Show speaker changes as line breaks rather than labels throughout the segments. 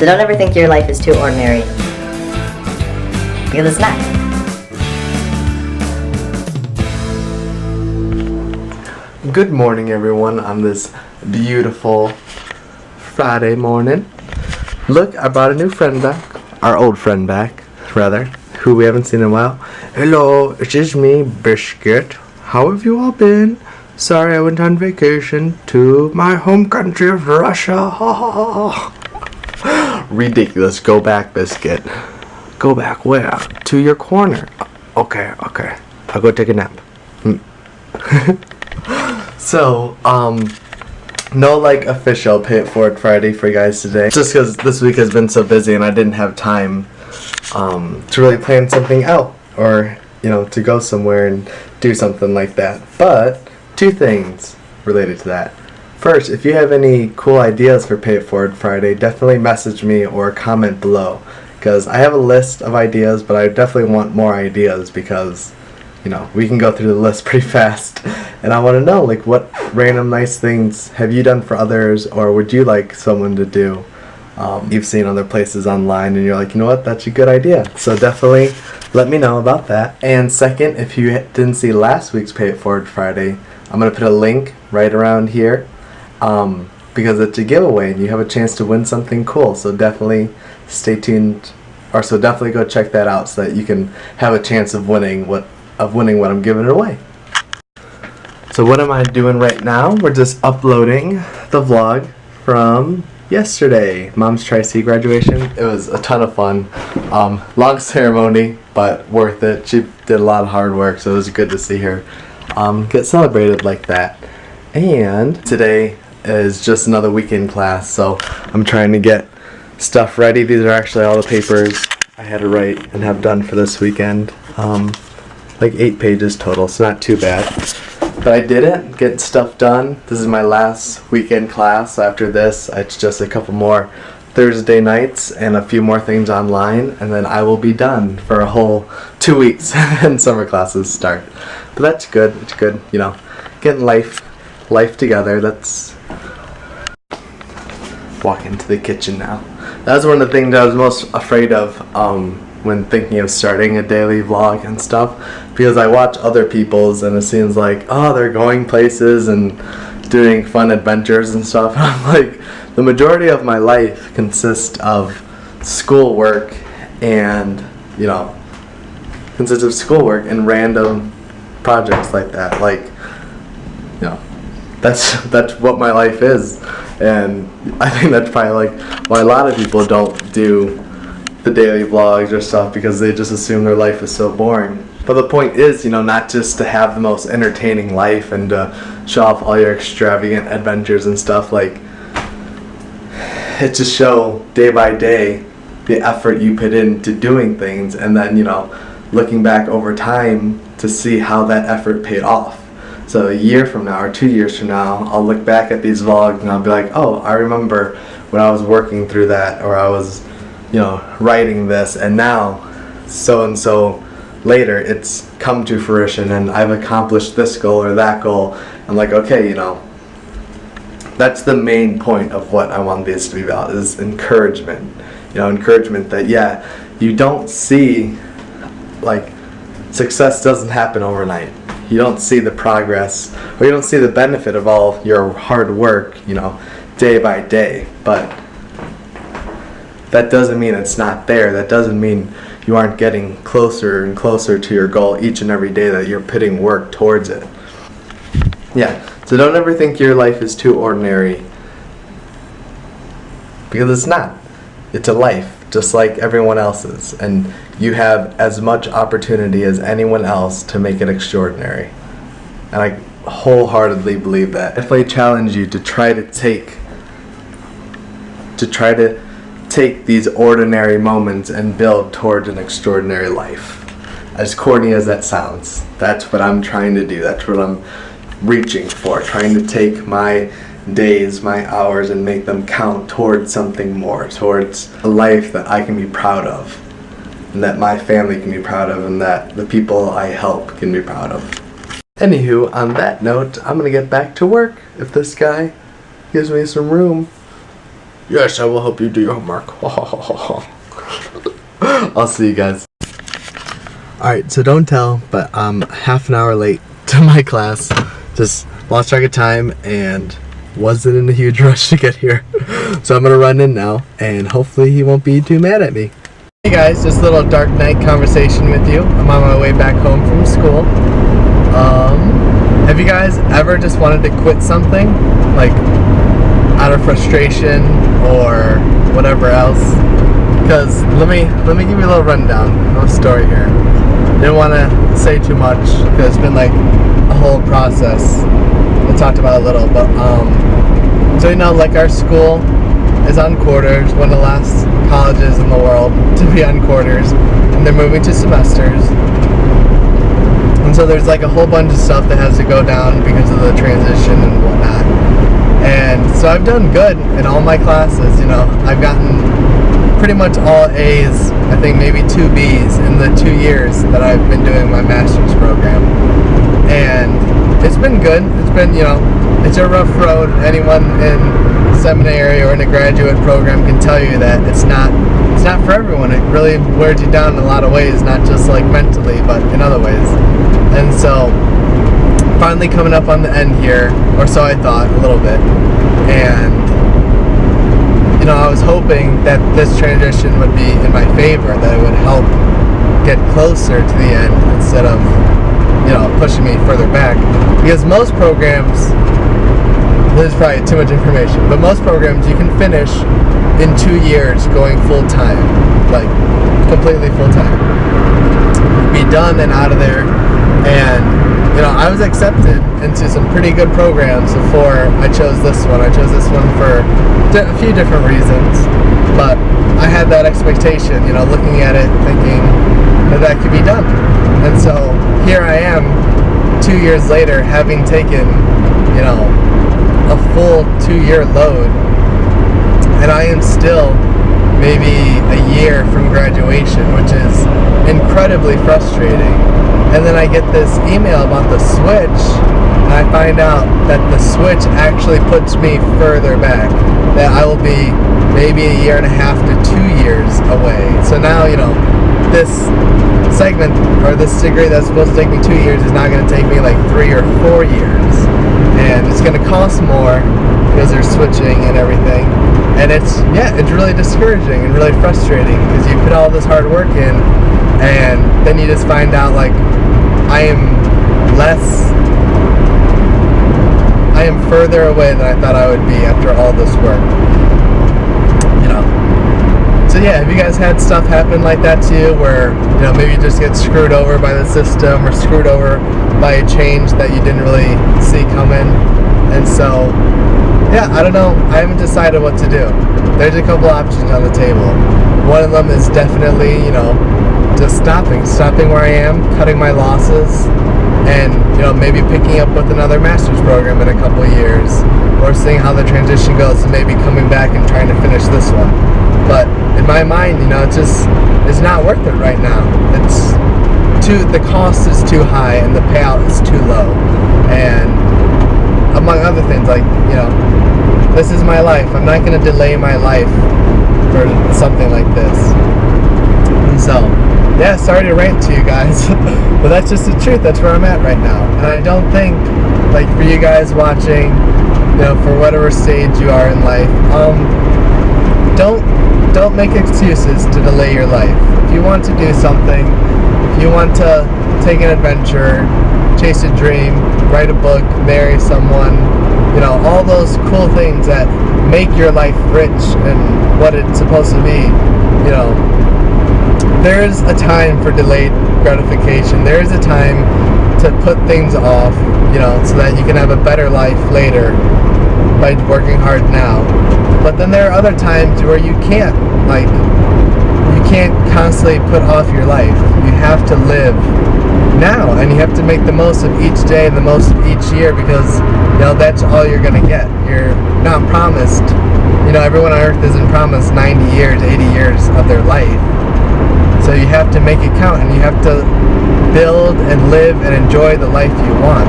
So don't ever think your life is too ordinary, because it's not.
Good morning, everyone, on this beautiful Friday morning. Look, I brought a new friend back. Our old friend back, rather, who we haven't seen in a while. Hello, it is me, Biscuit. How have you all been? Sorry, I went on vacation to my home country of Russia. Ridiculous. Go back, Biscuit. Go back where? To your corner. Okay. I'll go take a nap. So, no official Pay It Forward Friday for you guys today. Just because this week has been so busy and I didn't have time to really plan something out or, to go somewhere and do something like that. But, two things related to that. First, if you have any cool ideas for Pay It Forward Friday, definitely message me or comment below. Because I have a list of ideas, but I definitely want more ideas because, we can go through the list pretty fast. And I want to know, what random nice things have you done for others, or would you like someone to do? You've seen other places online, and you're like, you know what, that's a good idea. So definitely let me know about that. And second, if you didn't see last week's Pay It Forward Friday, I'm going to put a link right around here because it's a giveaway, and you have a chance to win something cool. So definitely stay tuned, so definitely go check that out so that you can have a chance of winning what I'm giving away. So what am I doing right now? We're just uploading the vlog from yesterday, Mom's Tri-C graduation. It was a ton of fun. Long ceremony, but worth it. She did a lot of hard work, so it was good to see her get celebrated like that. And today is just another weekend class, so I'm trying to get stuff ready. These are actually all the papers I had to write and have done for this weekend. 8 pages total, so not too bad. But I did it, get stuff done. This is my last weekend class. After this, it's just a couple more Thursday nights and a few more things online, and then I will be done for a whole 2 weeks and summer classes start. But that's good. It's good, getting life together. Let's walk into the kitchen now. That was one of the things I was most afraid of when thinking of starting a daily vlog and stuff, because I watch other people's and it seems like, they're going places and doing fun adventures and stuff. And I'm like, the majority of my life consists of schoolwork and, random projects like that. That's what my life is. And I think that's probably why a lot of people don't do the daily vlogs or stuff, because they just assume their life is so boring. But the point is, not just to have the most entertaining life and to show off all your extravagant adventures and stuff. It just show day by day the effort you put into doing things, and then looking back over time to see how that effort paid off. So a year from now or 2 years from now, I'll look back at these vlogs and I'll be like, oh, I remember when I was working through that, or I was writing this, and now so and so later it's come to fruition and I've accomplished this goal or that goal. I'm like, okay, that's the main point of what I want these to be about, is encouragement. Encouragement that, you don't see, success doesn't happen overnight. You don't see the progress, or you don't see the benefit of all your hard work, day by day. But that doesn't mean it's not there. That doesn't mean you aren't getting closer and closer to your goal each and every day that you're putting work towards it. So don't ever think your life is too ordinary, because it's not. It's a life just like everyone else's, and you have as much opportunity as anyone else to make it extraordinary. And I wholeheartedly believe that. I definitely challenge you to try to take these ordinary moments and build towards an extraordinary life. As corny as that sounds, that's what I'm trying to do. That's what I'm reaching for, trying to take my days, my hours, and make them count towards something more, towards a life that I can be proud of, and that my family can be proud of, and that the people I help can be proud of. Anywho, on that note, I'm gonna get back to work if this guy gives me some room. Yes, I will help you do your homework. I'll see you guys. Alright, so don't tell, but I'm half an hour late to my class. Just lost track of time and wasn't in a huge rush to get here. So I'm gonna run in now and hopefully he won't be too mad at me. Hey guys, just a little dark night conversation with you. I'm on my way back home from school. Have you guys ever just wanted to quit something? Like out of frustration or whatever else? Because let me give you a little rundown of a story here. Didn't want to say too much because it's been like a whole process. I talked about a little, but so you know, like our school is on quarters, one of the last colleges in the world to be on quarters, and they're moving to semesters. And so there's like a whole bunch of stuff that has to go down because of the transition and whatnot. And so I've done good in all my classes, you know. I've gotten pretty much all A's, I think maybe 2 B's in the 2 years that I've been doing my master's program. And it's been good. It's been, you know, it's a rough road. Anyone in seminary or in a graduate program can tell you that it's not for everyone. It really wears you down in a lot of ways, not just like mentally, but in other ways. And so finally coming up on the end here, or so I thought a little bit, and you know, I was hoping that this transition would be in my favor, that it would help get closer to the end instead of, you know, pushing me further back. Because most programs, this is probably too much information, but most programs you can finish in 2 years going full time, like completely full time. Be done and out of there. And you know, I was accepted into some pretty good programs before I chose this one. I chose this one for a few different reasons, but I had that expectation, you know, looking at it, thinking that could be done. And so here I am 2 years later, having taken, you know, a full 2-year load, and I am still maybe a year from graduation, which is incredibly frustrating. And then I get this email about the switch, and I find out that the switch actually puts me further back, that I will be maybe a year and a half to 2 years away. So now, you know, this segment, or this degree that's supposed to take me 2 years, is now going to take me like 3 or 4 years. And it's going to cost more because they're switching and everything. And it's really discouraging and really frustrating because you put all this hard work in, and then you just find out like I am further away than I thought I would be after all this work, you know. So yeah, have you guys had stuff happen like that to you, where, you know, maybe you just get screwed over by the system or screwed over by a change that you didn't really see coming? And so yeah, I don't know, I haven't decided what to do. There's a couple options on the table. One of them is definitely, you know, just stopping where I am, cutting my losses, and, you know, maybe picking up with another master's program in a couple of years, or seeing how the transition goes and maybe coming back and trying to finish this one. But in my mind, you know, it's not worth it right now. The cost is too high and the payout is too low, and among other things, like, you know, this is my life. I'm not going to delay my life for something like this. And so, yeah, sorry to rant to you guys, but that's just the truth. That's where I'm at right now. And I don't think, like, for you guys watching, you know, for whatever stage you are in life, don't make excuses to delay your life. If you want to do something, if you want to take an adventure, chase a dream, write a book, marry someone, you know, all those cool things that make your life rich and what it's supposed to be, you know, there's a time for delayed gratification. There is a time to put things off, you know, so that you can have a better life later by working hard now. But then there are other times where you can't constantly put off your life. You have to live now, and you have to make the most of each day and the most of each year, because, you know, that's all you're gonna get. You're not promised, you know, everyone on earth isn't promised 90 years, 80 years of their life. So you have to make it count, and you have to build and live and enjoy the life you want.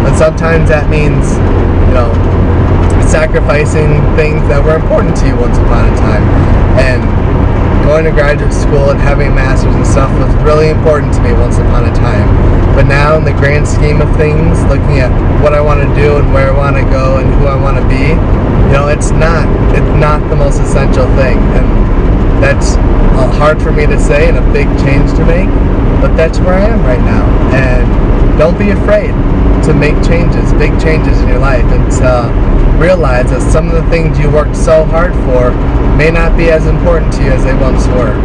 And sometimes that means, you know, sacrificing things that were important to you once upon a time. And going to graduate school and having a master's and stuff was really important to me once upon a time. But now, in the grand scheme of things, looking at what I want to do and where I want to go and who I want to be, it's not the most essential thing. And that's hard for me to say and a big change to make, but that's where I am right now. And don't be afraid to make changes, big changes in your life, and to realize that some of the things you worked so hard for may not be as important to you as they once were.